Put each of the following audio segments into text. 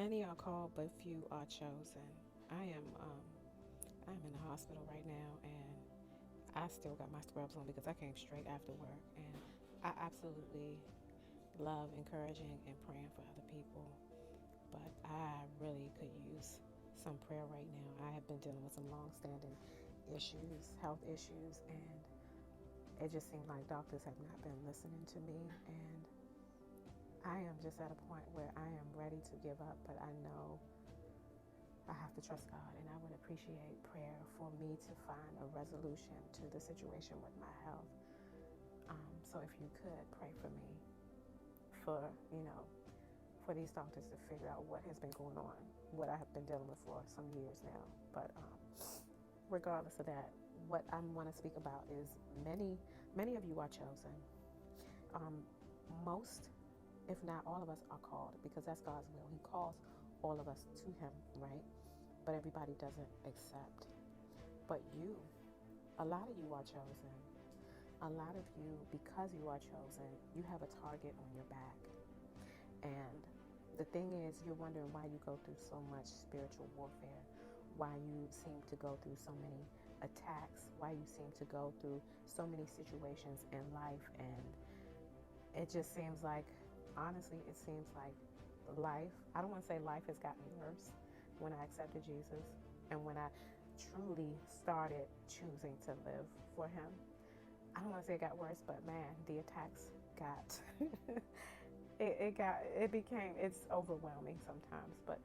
Many are called, but few are chosen. I am I'm in the hospital right now, and I still got my scrubs on because I came straight after work, and I absolutely love encouraging and praying for other people. But I really could use some prayer right now. I have been dealing with some long-standing issues, health issues, and it just seems like doctors have not been listening to me, and I am just at a point where I am ready to give up, but I know I have to trust God, and I would appreciate prayer for me to find a resolution to the situation with my health. So if you could pray for me, for for these doctors to figure out what has been going on, what I have been dealing with for some years now. But regardless of that, what I want to speak about is many of you are chosen. Um, Most, if not all of us, are called because that's God's will. He calls all of us to Him, right? But everybody doesn't accept. But you, a lot of you are chosen. A lot of you, because you are chosen, you have a target on your back. And the thing is, you're wondering why you go through so much spiritual warfare, why you seem to go through so many attacks, why you seem to go through so many situations in life. And it just seems like, honestly, it seems like life, I don't want to say life has gotten worse when I accepted Jesus and when I truly started choosing to live for Him. I don't want to say it got worse, but man, the attacks got it's overwhelming sometimes. But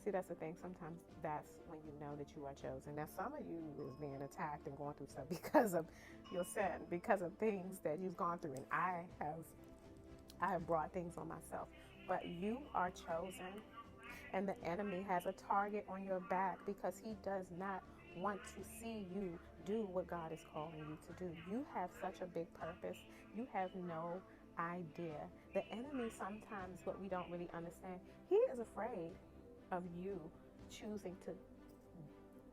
see, that's the thing. Sometimes that's when you know that you are chosen. Now, some of you is being attacked and going through stuff because of your sin, because of things that you've gone through, and I have brought things on myself. But you are chosen, and the enemy has a target on your back because he does not want to see you do what God is calling you to do. You have such a big purpose. You have no idea. The enemy, sometimes what we don't really understand, he is afraid of you choosing to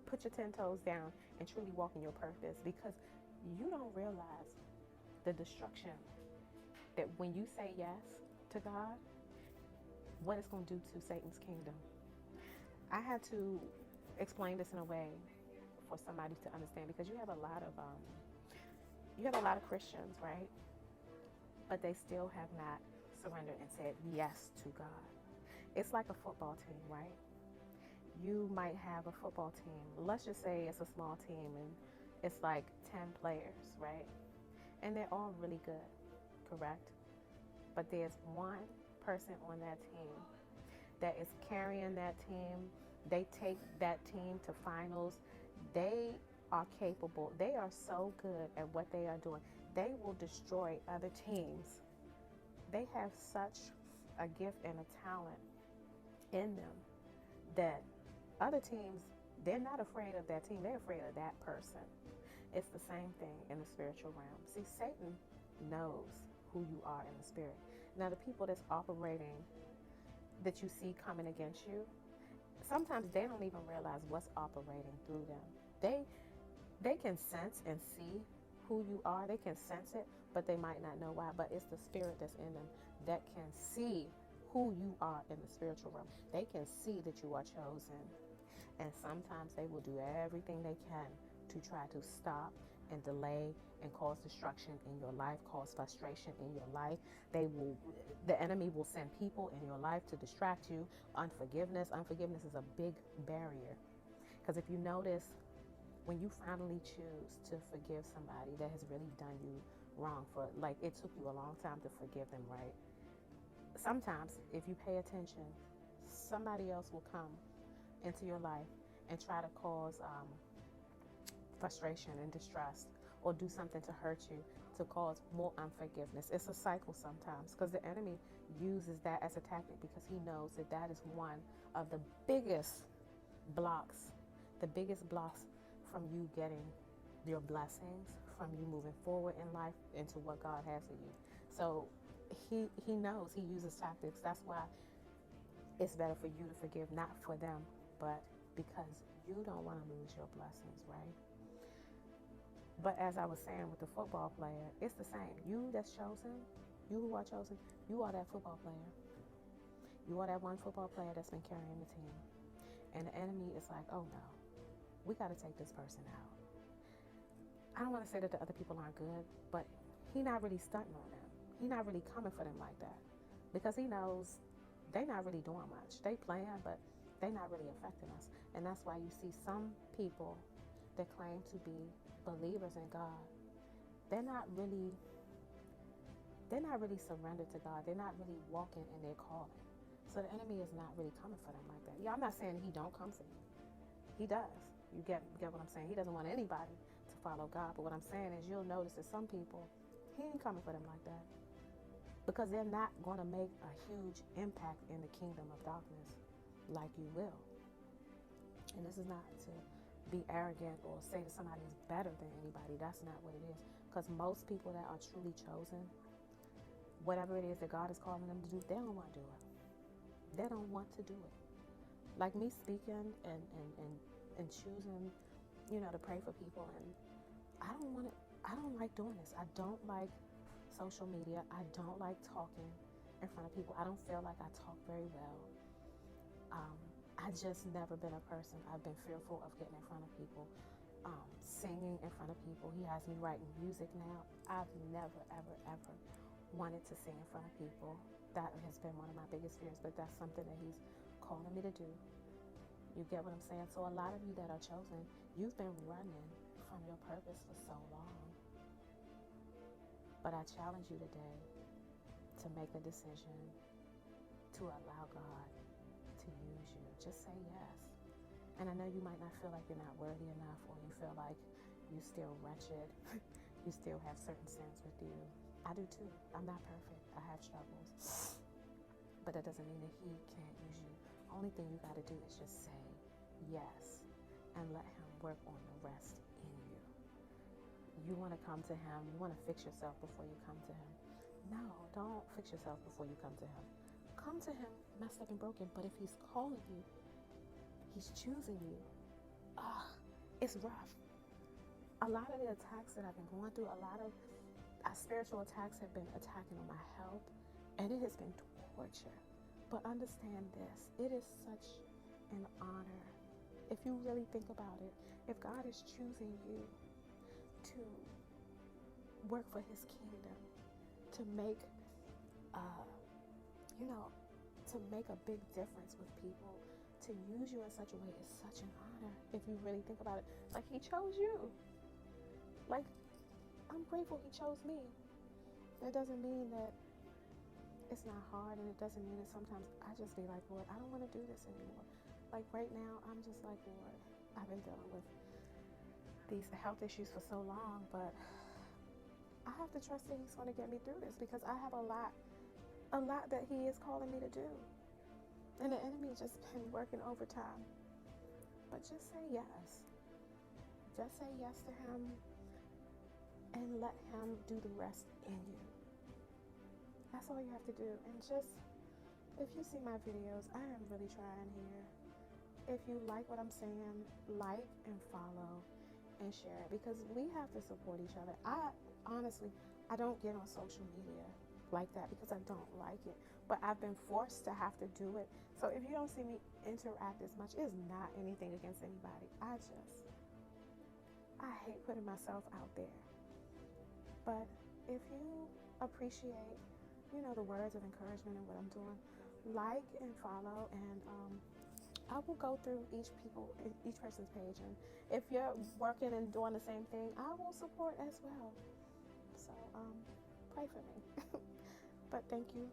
put your 10 toes down and truly walk in your purpose because you don't realize the destruction that when you say yes to God, what it's going to do to Satan's kingdom. I had to explain this in a way for somebody to understand because you have a lot of Christians, right? But they still have not surrendered and said yes to God. It's like a football team, right? You might have a football team. Let's just say it's a small team and it's like 10 players, right? And they're all really good, correct? But there's one person on that team that is carrying that team. They take that team to finals. They are capable. They are so good at what they are doing. They will destroy other teams. They have such a gift and a talent in them that other teams, they're not afraid of that team. They're afraid of that person. It's the same thing in the spiritual realm. See, Satan knows who you are in the spirit. Now, the people that's operating, that you see coming against you, sometimes they don't even realize what's operating through them. They can sense and see who you are. They can sense it, but they might not know why. But it's the spirit that's in them that can see who you are in the spiritual realm. They can see that you are chosen. And sometimes they will do everything they can to try to stop and delay and cause destruction in your life, cause frustration in your life. The enemy will send people in your life to distract you. Unforgiveness is a big barrier. Because if you notice, when you finally choose to forgive somebody that has really done you wrong, for like it took you a long time to forgive them, right? Sometimes if you pay attention, somebody else will come into your life and try to cause frustration and distress or do something to hurt you, to cause more unforgiveness. It's a cycle sometimes because the enemy uses that as a tactic because he knows that that is one of the biggest blocks, the biggest blocks from you getting your blessings, from you moving forward in life into what God has for you. So he knows, he uses tactics. That's why it's better for you to forgive, not for them, but because you don't want to lose your blessings, right? But as I was saying with the football player, it's the same. You that's chosen, you who are chosen, you are that football player. You are that one football player that's been carrying the team. And the enemy is like, oh no, we got to take this person out. I don't want to say that the other people aren't good, but he's not really stunting on them. He's not really coming for them like that, because he knows they're not really doing much. They playing, but they're not really affecting us. And that's why you see some people that claim to be believers in God, they're not really surrendered to God. They're not really walking in their calling. So the enemy is not really coming for them like that. Yeah, I'm not saying he don't come for you. He does. You get what I'm saying? He doesn't want anybody to follow God. But what I'm saying is, you'll notice that some people, he ain't coming for them like that, because they're not going to make a huge impact in the kingdom of darkness like you will. And this is not to be arrogant or say that somebody's better than anybody. That's not what it is. Because most people that are truly chosen, whatever it is that God is calling them to do, they don't want to do it. They don't want to do it. Like me speaking and choosing, to pray for people. And I don't like doing this. I don't like social media. I don't like talking in front of people. I don't feel like I talk very well. I just never been a person. I've been fearful of getting in front of people, singing in front of people. He has me writing music now. I've never, ever, ever wanted to sing in front of people. That has been one of my biggest fears, but that's something that he's calling me to do. You get what I'm saying? So a lot of you that are chosen, you've been running from your purpose for so long. But I challenge you today to make a decision to allow God to use you. Just say yes. And I know you might not feel like you're not worthy enough, or you feel like you're still wretched. You still have certain sins with you. I do too. I'm not perfect. I have struggles. But that doesn't mean that he can't use you. Only thing you got to do is just say yes and let him work on the rest in you. You want to come to him. You want to fix yourself before you come to him. No, don't fix yourself before you come to him. Come to him messed up and broken. But if he's calling you, he's choosing you. It's rough. A lot of the attacks that I've been going through, a lot of spiritual attacks have been attacking on my health, and it has been torture. But understand this, it is such an honor. If you really think about it, if God is choosing you to work for his kingdom, to make, to make a big difference with people, to use you in such a way, is such an honor. If you really think about it, like, he chose you. Like, I'm grateful he chose me. That doesn't mean that it's not hard, and it doesn't mean that sometimes I just be like, Lord, I don't want to do this anymore. Like right now, I'm just like, Lord, I've been dealing with these health issues for so long, but I have to trust that he's going to get me through this, because I have a lot that he is calling me to do. And the enemy just been working overtime. But just say yes. Just say yes to him, and let him do the rest in you. That's all you have to do. And just, if you see my videos, I am really trying here. If you like what I'm saying, like and follow and share it, because we have to support each other. I don't get on social media like that because I don't like it, but I've been forced to have to do it. So if you don't see me interact as much, it's not anything against anybody. I hate putting myself out there. But if you appreciate, the words of encouragement and what I'm doing, like and follow, and I will go through each person's page, and if you're working and doing the same thing, I will support as well. So pray for me. But thank you